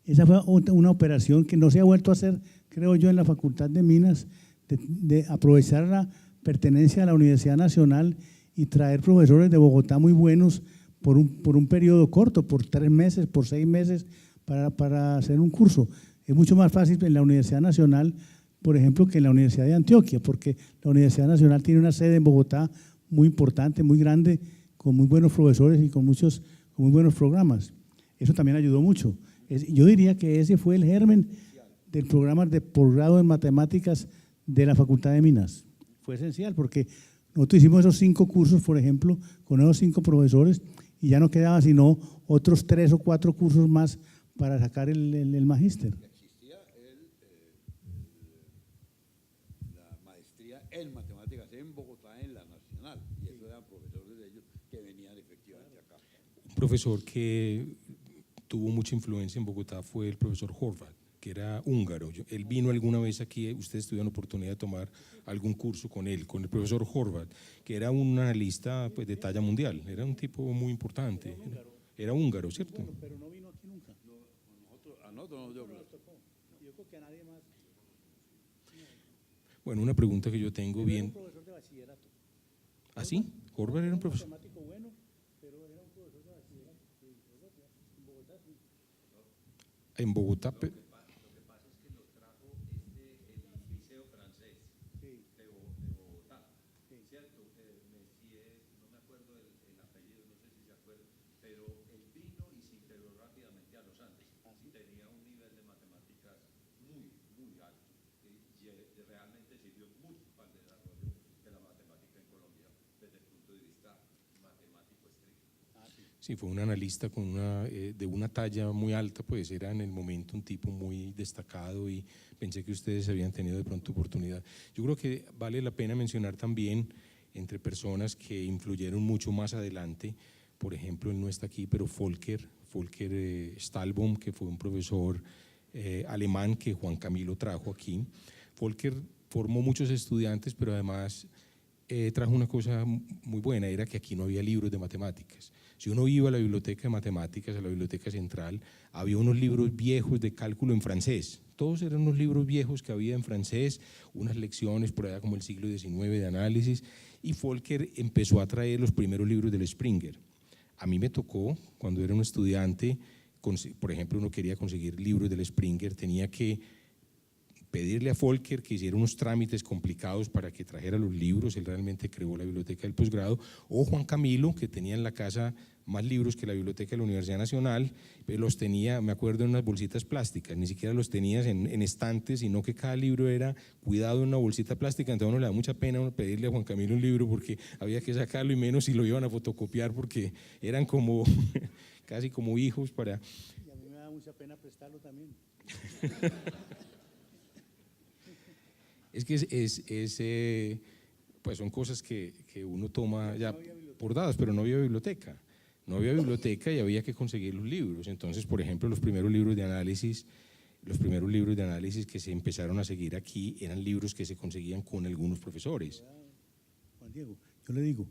esa fue una operación que no se ha vuelto a hacer, creo yo, en la Facultad de Minas, de aprovechar la pertenencia a la Universidad Nacional y traer profesores de Bogotá muy buenos por un periodo corto, por 3 meses, por 6 meses, para hacer un curso. Es mucho más fácil en la Universidad Nacional, por ejemplo, que en la Universidad de Antioquia, porque la Universidad Nacional tiene una sede en Bogotá muy importante, muy grande, con muy buenos profesores y con muy buenos programas. Eso también ayudó mucho. Yo diría que ese fue el germen del programa de posgrado en matemáticas de la Facultad de Minas. Fue esencial porque nosotros hicimos esos 5 cursos, por ejemplo, con esos 5 profesores y ya no quedaba sino otros 3 o 4 cursos más para sacar el magíster. Existía la maestría en matemáticas en Bogotá, en la Nacional, y eso eran profesores de ellos que venían efectivamente acá. Un profesor que tuvo mucha influencia en Bogotá fue el profesor Horvath, que era húngaro. Él vino alguna vez aquí, ustedes tuvieron oportunidad de tomar algún curso con él, con el profesor Horvath, que era un analista pues, de talla mundial, era un tipo muy importante. Era húngaro, ¿cierto? Bueno, pero no vino aquí nunca. A nosotros nos dio clase. Yo creo que a nadie más. Bueno, una pregunta que yo tengo bien. Era un profesor de bachillerato. ¿Ah, sí? Horvath era un profesor. Matemático bueno, pero era un profesor de bachillerato. En Bogotá sí. En Bogotá. Sí, fue un analista con de una talla muy alta, pues era en el momento un tipo muy destacado y pensé que ustedes habían tenido de pronto oportunidad. Yo creo que vale la pena mencionar también entre personas que influyeron mucho más adelante, por ejemplo, él no está aquí, pero Volker Stahlbaum, que fue un profesor alemán que Juan Camilo trajo aquí. Volker formó muchos estudiantes, pero además trajo una cosa muy buena, era que aquí no había libros de matemáticas. Si uno iba a la biblioteca de matemáticas, a la biblioteca central, había unos libros viejos de cálculo en francés. Todos eran unos libros viejos que había en francés, unas lecciones por allá como el siglo XIX de análisis, y Volker empezó a traer los primeros libros del Springer. A mí me tocó, cuando era un estudiante, por ejemplo, uno quería conseguir libros del Springer, tenía que pedirle a Volker que hiciera unos trámites complicados para que trajera los libros, él realmente creó la biblioteca del posgrado, o Juan Camilo, que tenía en la casa más libros que la biblioteca de la Universidad Nacional, los tenía, me acuerdo, en unas bolsitas plásticas, ni siquiera los tenías en estantes, sino que cada libro era cuidado en una bolsita plástica. Entonces a uno le da mucha pena pedirle a Juan Camilo un libro porque había que sacarlo, y menos si lo iban a fotocopiar, porque eran como casi como hijos para… Y a mí me da mucha pena prestarlo también. Es que pues son cosas que uno toma ya por dadas, pero no había biblioteca. No había biblioteca y había que conseguir los libros. Entonces, por ejemplo, los primeros libros de análisis que se empezaron a seguir aquí eran libros que se conseguían con algunos profesores. Juan Diego, yo le digo,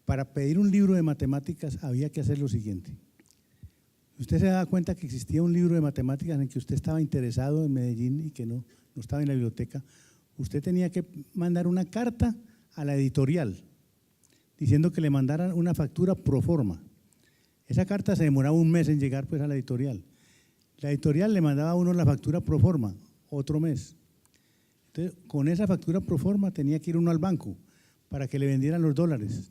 para pedir un libro de matemáticas había que hacer lo siguiente. Usted se da cuenta que existía un libro de matemáticas en el que usted estaba interesado en Medellín y que no estaba en la biblioteca. Usted tenía que mandar una carta a la editorial diciendo que le mandaran una factura pro forma. Esa carta se demoraba un mes en llegar pues a la editorial. La editorial le mandaba a uno la factura pro forma, otro mes. Entonces, con esa factura pro forma tenía que ir uno al banco para que le vendieran los dólares.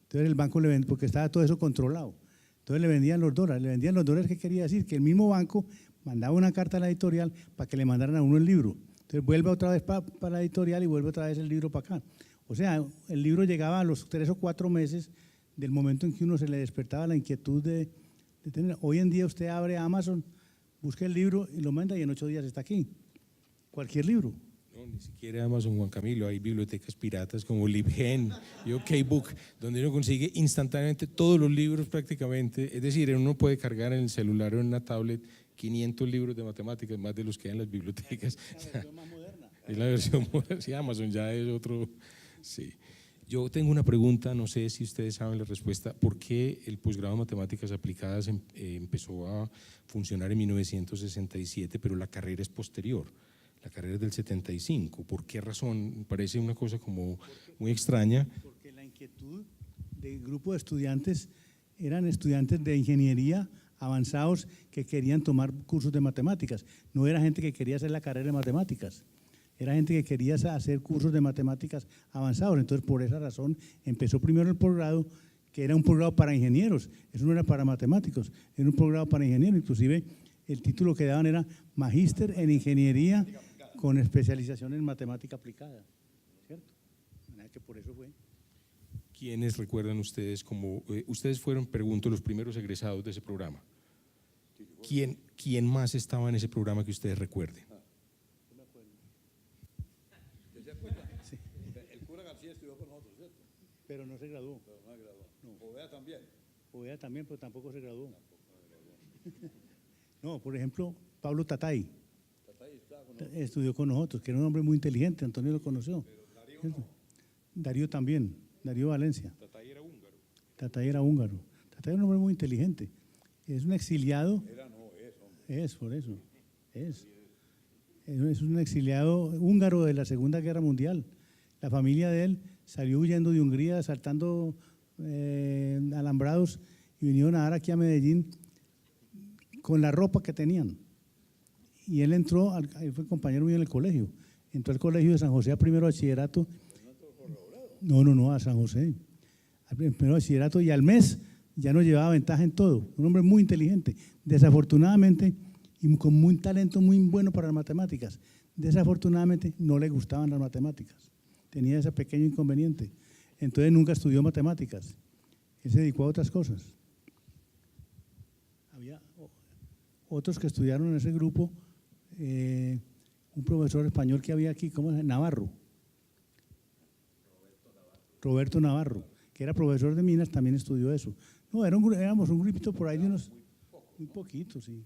Entonces el banco le vendía, porque estaba todo eso controlado. Entonces le vendían los dólares, ¿qué quería decir? Que el mismo banco mandaba una carta a la editorial para que le mandaran a uno el libro. Entonces vuelve otra vez para la editorial y vuelve otra vez el libro para acá. O sea, el libro llegaba a los 3 o 4 meses del momento en que uno se le despertaba la inquietud de tener. Hoy en día usted abre Amazon, busca el libro y lo manda y en 8 días está aquí. Cualquier libro. No, ni siquiera Amazon, Juan Camilo, hay bibliotecas piratas como LibGen y OkBook, donde uno consigue instantáneamente todos los libros prácticamente, es decir, uno puede cargar en el celular o en una tablet 500 libros de matemáticas, más de los que hay en las bibliotecas. Es la versión más moderna. Es la versión moderna, sí, Amazon ya es otro, sí. Yo tengo una pregunta, no sé si ustedes saben la respuesta. ¿Por qué el posgrado en Matemáticas Aplicadas empezó a funcionar en 1967, pero la carrera es posterior? La carrera es del 75. ¿Por qué razón? Me parece una cosa como muy extraña. Porque la inquietud del grupo de estudiantes eran estudiantes de ingeniería avanzados que querían tomar cursos de matemáticas. No era gente que quería hacer la carrera de matemáticas. Era gente que quería hacer cursos de matemáticas avanzados. Entonces, por esa razón, empezó primero el posgrado, que era un posgrado para ingenieros. Eso no era para matemáticos, era un posgrado para ingenieros. Inclusive, el título que daban era Magíster en Ingeniería con especialización en Matemática Aplicada. ¿Cierto? Que por eso fue. ¿Quiénes recuerdan ustedes como… ustedes fueron, pregunto, los primeros egresados de ese programa? ¿Quién más estaba en ese programa que ustedes recuerden? Sí. El cura García estudió con nosotros, ¿cierto? Pero no se graduó. Pero no se graduó. No. Ovea también. Ovea también, pero tampoco se graduó. No, por ejemplo, Pablo Tatay. Estudió con nosotros, que era un hombre muy inteligente, Antonio lo conoció. Pero Darío no. Darío también, Darío Valencia. Tatay era húngaro. Tatay era húngaro. Tatay era un hombre muy inteligente. Es un exiliado. Era, no, es, hombre. Es, por eso. Es un exiliado húngaro de la Segunda Guerra Mundial. La familia de él salió huyendo de Hungría, saltando alambrados y vinieron a dar aquí a Medellín con la ropa que tenían. Y él entró, él fue compañero mío en el colegio, entró al colegio de San José a primero bachillerato. No, a San José. Al primero bachillerato y al mes ya nos llevaba ventaja en todo. Un hombre muy inteligente. Desafortunadamente, y con un talento muy bueno para las matemáticas, desafortunadamente no le gustaban las matemáticas. Tenía ese pequeño inconveniente. Entonces nunca estudió matemáticas. Él se dedicó a otras cosas. Había otros que estudiaron en ese grupo, un profesor español que había aquí, ¿cómo se llama? Navarro. Roberto Navarro, que era profesor de Minas, también estudió eso. No, éramos un grupito por ahí de unos, muy poquitos, sí.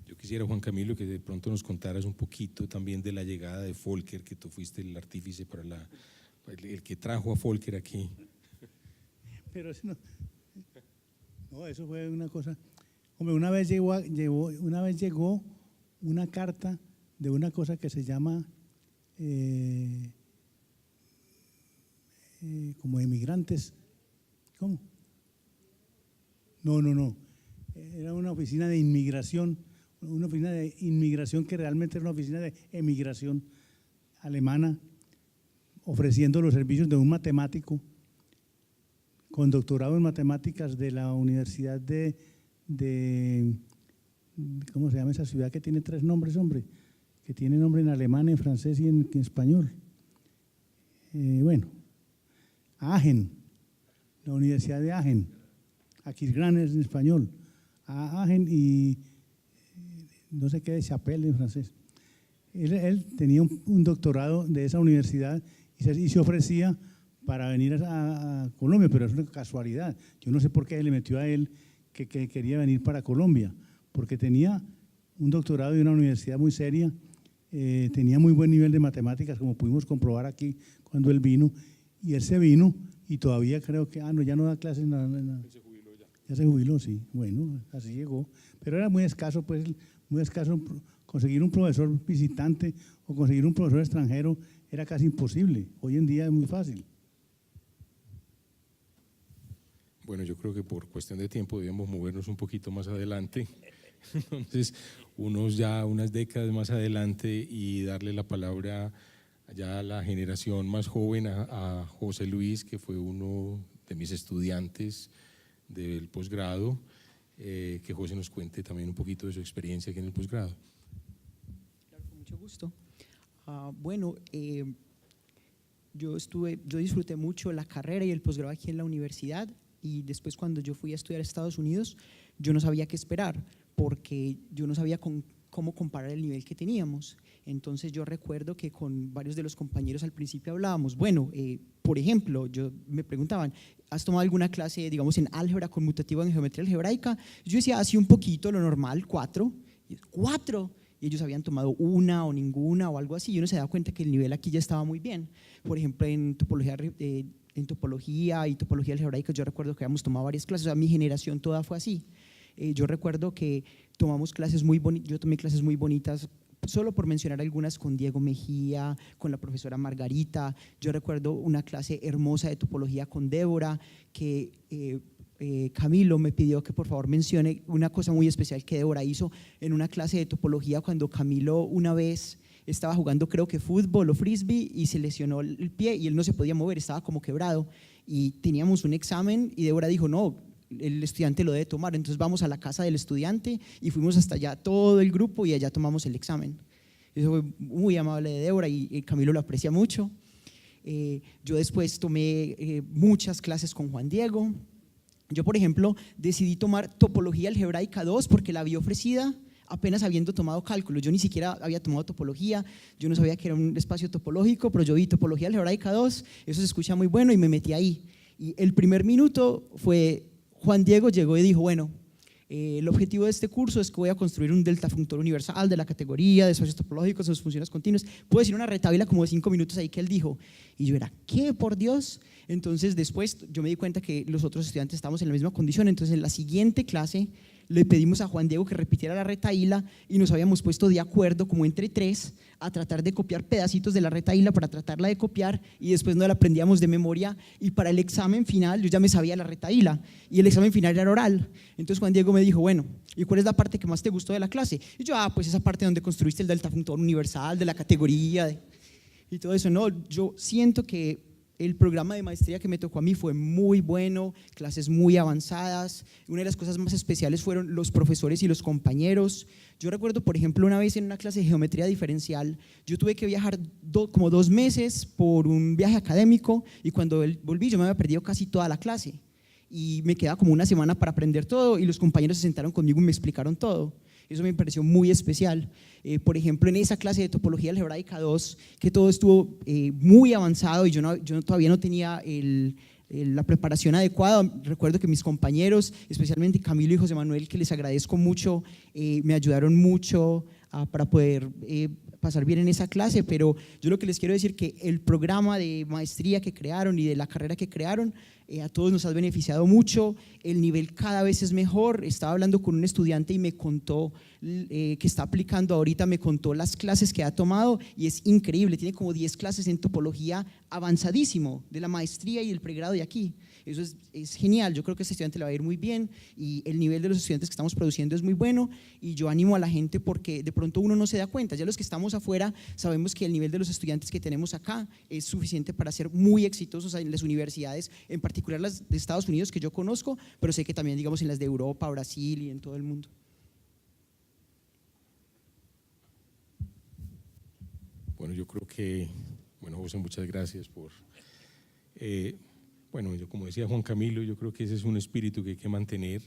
Yo quisiera, Juan Camilo, que de pronto nos contaras un poquito también de la llegada de Volcker, que tú fuiste el artífice para el que trajo a Volcker aquí. Pero eso no, eso fue una cosa. Hombre, una vez llegó una carta de una cosa que se llama como emigrantes. ¿Cómo? No. Era una oficina de inmigración. Una oficina de inmigración que realmente era una oficina de emigración alemana, ofreciendo los servicios de un matemático con doctorado en matemáticas de la Universidad de ¿cómo se llama esa ciudad que tiene 3 nombres, hombre? Que tiene nombre en alemán, en francés y en español. Aachen, la Universidad de Aachen, Aquisgrán es en español, Aachen y no sé qué de Chapelle en francés. Él tenía un doctorado de esa universidad y se ofrecía para venir a Colombia, pero es una casualidad. Yo no sé por qué le metió a él que quería venir para Colombia, porque tenía un doctorado de una universidad muy seria, tenía muy buen nivel de matemáticas, como pudimos comprobar aquí cuando él vino, y él se vino y todavía creo que, ya no da clases, ya se jubiló, sí, bueno, así llegó, pero era muy escaso, conseguir un profesor visitante o conseguir un profesor extranjero era casi imposible, hoy en día es muy fácil. Bueno, yo creo que por cuestión de tiempo debemos movernos un poquito más adelante, entonces unas décadas más adelante y darle la palabra ya a la generación más joven, a José Luis, que fue uno de mis estudiantes del posgrado, que José nos cuente también un poquito de su experiencia aquí en el posgrado. Claro, con mucho gusto. Yo disfruté mucho la carrera y el posgrado aquí en la universidad, y después cuando yo fui a estudiar a Estados Unidos, yo no sabía qué esperar, porque yo no sabía con cómo comparar el nivel que teníamos. Entonces yo recuerdo que con varios de los compañeros al principio hablábamos, bueno, por ejemplo, me preguntaban, ¿has tomado alguna clase, digamos, en álgebra conmutativa, en geometría algebraica? Yo decía, así un poquito, lo normal, 4. ¿4? Y ellos habían tomado una o ninguna o algo así, y uno se da cuenta que el nivel aquí ya estaba muy bien. Por ejemplo, en topología y topología algebraica yo recuerdo que habíamos tomado varias clases, o sea, mi generación toda fue así. Yo recuerdo que tomamos clases muy bonitas, yo tomé clases muy bonitas, solo por mencionar algunas, con Diego Mejía, con la profesora Margarita. Yo recuerdo una clase hermosa de topología con Débora, que Camilo me pidió que por favor mencione una cosa muy especial que Débora hizo en una clase de topología, cuando Camilo una vez estaba jugando, creo que fútbol o frisbee, y se lesionó el pie y él no se podía mover, estaba como quebrado, y teníamos un examen y Débora dijo, no, el estudiante lo debe tomar, entonces vamos a la casa del estudiante y fuimos hasta allá todo el grupo y allá tomamos el examen. Eso fue muy amable de Débora y Camilo lo aprecia mucho. Yo después tomé muchas clases con Juan Diego. Yo, por ejemplo, decidí tomar topología algebraica 2 porque la había ofrecida apenas habiendo tomado cálculo. Yo ni siquiera había tomado topología, yo no sabía que era un espacio topológico, pero yo vi topología algebraica 2, eso se escucha muy bueno y me metí ahí. Y el primer minuto fue, Juan Diego llegó y dijo, bueno, el objetivo de este curso es que voy a construir un delta functor universal de la categoría de espacios topológicos, sus funciones continuas. Puedo decir una retahíla como de 5 minutos ahí que él dijo. Y yo era, ¿qué? Por Dios. Entonces después yo me di cuenta que los otros estudiantes estábamos en la misma condición. Entonces en la siguiente clase le pedimos a Juan Diego que repitiera la retahíla y nos habíamos puesto de acuerdo como entre 3 a tratar de copiar pedacitos de la retahíla para tratarla de copiar, y después no la aprendíamos de memoria, y para el examen final yo ya me sabía la retahíla y el examen final era oral. Entonces Juan Diego me dijo, bueno, ¿y cuál es la parte que más te gustó de la clase? Y yo, pues esa parte donde construiste el delta functor universal de la categoría y todo eso. No, yo siento que el programa de maestría que me tocó a mí fue muy bueno, clases muy avanzadas. Una de las cosas más especiales fueron los profesores y los compañeros. Yo recuerdo, por ejemplo, una vez en una clase de geometría diferencial, yo tuve que viajar como 2 meses por un viaje académico, y cuando volví yo me había perdido casi toda la clase y me quedaba como una semana para aprender todo, y los compañeros se sentaron conmigo y me explicaron todo. Eso me pareció muy especial. Por ejemplo, en esa clase de topología algebraica 2, que todo estuvo muy avanzado y yo todavía no tenía la preparación adecuada. Recuerdo que mis compañeros, especialmente Camilo y José Manuel, que les agradezco mucho, me ayudaron mucho para poder pasar bien en esa clase. Pero yo lo que les quiero decir que el programa de maestría que crearon y de la carrera que crearon a todos nos ha beneficiado mucho. El nivel cada vez es mejor. Estaba hablando con un estudiante y me contó que está aplicando ahorita, me contó las clases que ha tomado y es increíble, tiene como 10 clases en topología avanzadísimo de la maestría y el pregrado de aquí. Eso es genial. Yo creo que a este estudiante le va a ir muy bien y el nivel de los estudiantes que estamos produciendo es muy bueno, y yo animo a la gente porque de pronto uno no se da cuenta. Ya los que estamos afuera sabemos que el nivel de los estudiantes que tenemos acá es suficiente para ser muy exitosos en las universidades, en particular las de Estados Unidos que yo conozco, pero sé que también, digamos, en las de Europa, Brasil y en todo el mundo. Bueno, yo creo que, bueno, José, muchas gracias por… bueno, yo, como decía Juan Camilo, yo creo que ese es un espíritu que hay que mantener.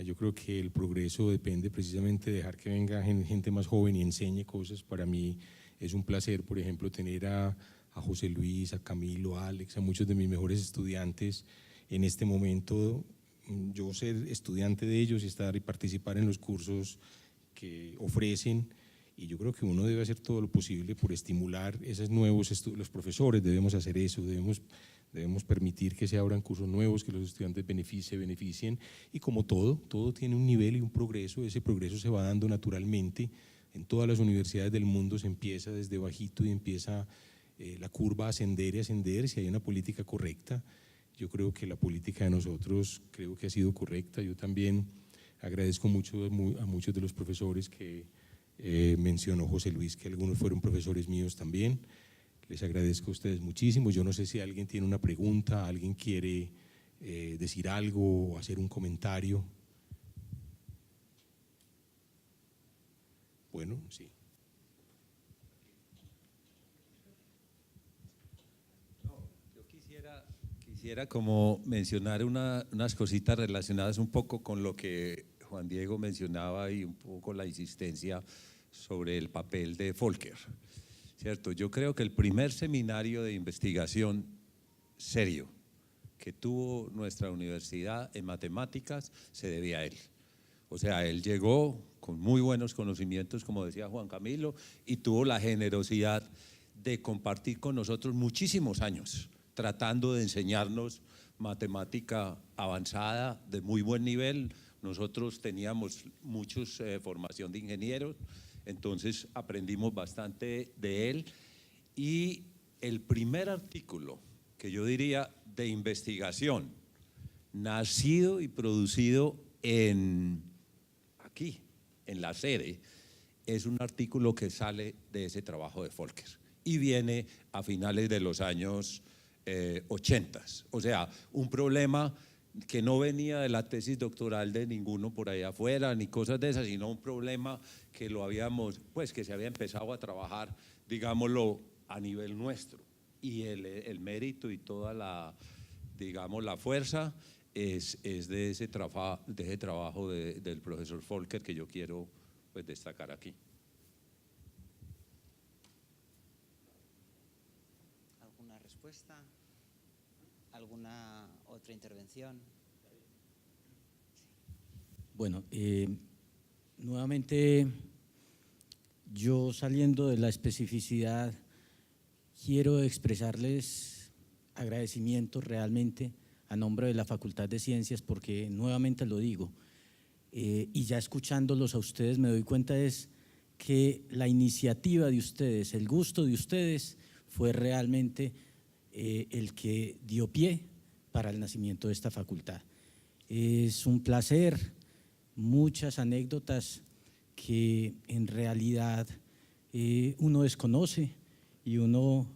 Yo creo que el progreso depende precisamente de dejar que venga gente más joven y enseñe cosas. Para mí es un placer, por ejemplo, tener a José Luis, a Camilo, a Alex, a muchos de mis mejores estudiantes en este momento. Yo ser estudiante de ellos y estar y participar en los cursos que ofrecen, y yo creo que uno debe hacer todo lo posible por estimular esos nuevos los profesores debemos hacer eso, debemos permitir que se abran cursos nuevos, que los estudiantes se beneficien, y como todo tiene un nivel y un progreso. Ese progreso se va dando naturalmente. En todas las universidades del mundo se empieza desde bajito y empieza la curva a ascender y ascender si hay una política correcta. Yo creo que la política de nosotros creo que ha sido correcta. Yo también agradezco mucho a muchos de los profesores que mencionó José Luis, que algunos fueron profesores míos también. Les agradezco a ustedes muchísimo. Yo no sé si alguien tiene una pregunta, alguien quiere decir algo o hacer un comentario. Bueno, sí. Yo quisiera como mencionar unas cositas relacionadas un poco con lo que Juan Diego mencionaba y un poco la insistencia sobre el papel de Volcker, ¿cierto? Yo creo que el primer seminario de investigación serio que tuvo nuestra universidad en matemáticas se debía a él. O sea, él llegó con muy buenos conocimientos, como decía Juan Camilo, y tuvo la generosidad de compartir con nosotros muchísimos años, tratando de enseñarnos matemática avanzada de muy buen nivel. Nosotros teníamos muchos formación de ingenieros, entonces aprendimos bastante de él. Y el primer artículo que yo diría de investigación, nacido y producido aquí, en la sede, es un artículo que sale de ese trabajo de Volcker y viene a finales de los años 80. O sea, un problema que no venía de la tesis doctoral de ninguno por allá afuera, ni cosas de esas, sino un problema que lo habíamos, pues que se había empezado a trabajar, digámoslo, a nivel nuestro. Y el mérito y toda la, digamos, la fuerza es de ese trabajo del profesor Volcker que yo quiero pues destacar aquí. ¿Alguna respuesta? ¿Alguna otra intervención? Bueno, nuevamente yo, saliendo de la especificidad, quiero expresarles agradecimientos realmente a nombre de la Facultad de Ciencias, porque nuevamente lo digo, y ya escuchándolos a ustedes me doy cuenta es que la iniciativa de ustedes, el gusto de ustedes fue realmente el que dio pie para el nacimiento de esta facultad. Es un placer, muchas anécdotas que en realidad uno desconoce y uno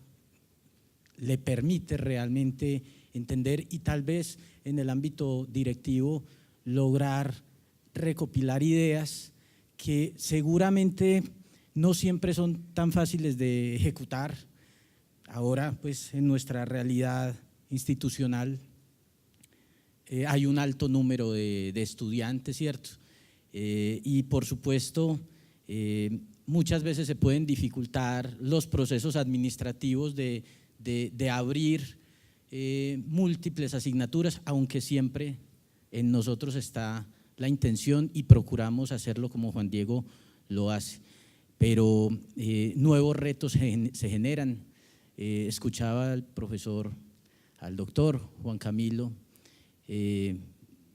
le permite realmente entender, y tal vez en el ámbito directivo lograr recopilar ideas que seguramente no siempre son tan fáciles de ejecutar. Ahora, pues, en nuestra realidad institucional hay un alto número de estudiantes, ¿cierto? Y por supuesto, muchas veces se pueden dificultar los procesos administrativos de abrir múltiples asignaturas, aunque siempre en nosotros está la intención y procuramos hacerlo como Juan Diego lo hace. Pero nuevos retos se generan. Escuchaba al profesor, al doctor Juan Camilo,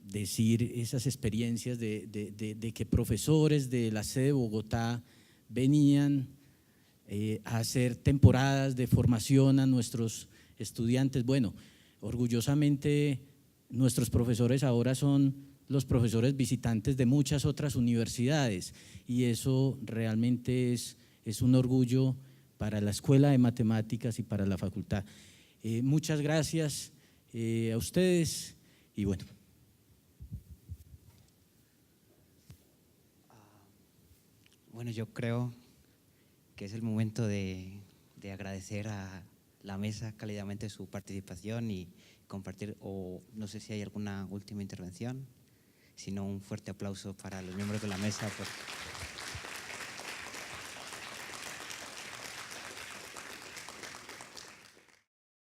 decir esas experiencias de que profesores de la sede de Bogotá venían a hacer temporadas de formación a nuestros estudiantes. Bueno, orgullosamente nuestros profesores ahora son los profesores visitantes de muchas otras universidades, y eso realmente es un orgullo para la Escuela de Matemáticas y para la facultad. Muchas gracias a ustedes y bueno. Bueno, yo creo que es el momento de agradecer a la mesa cálidamente su participación y compartir, o no sé si hay alguna última intervención, sino un fuerte aplauso para los miembros de la mesa.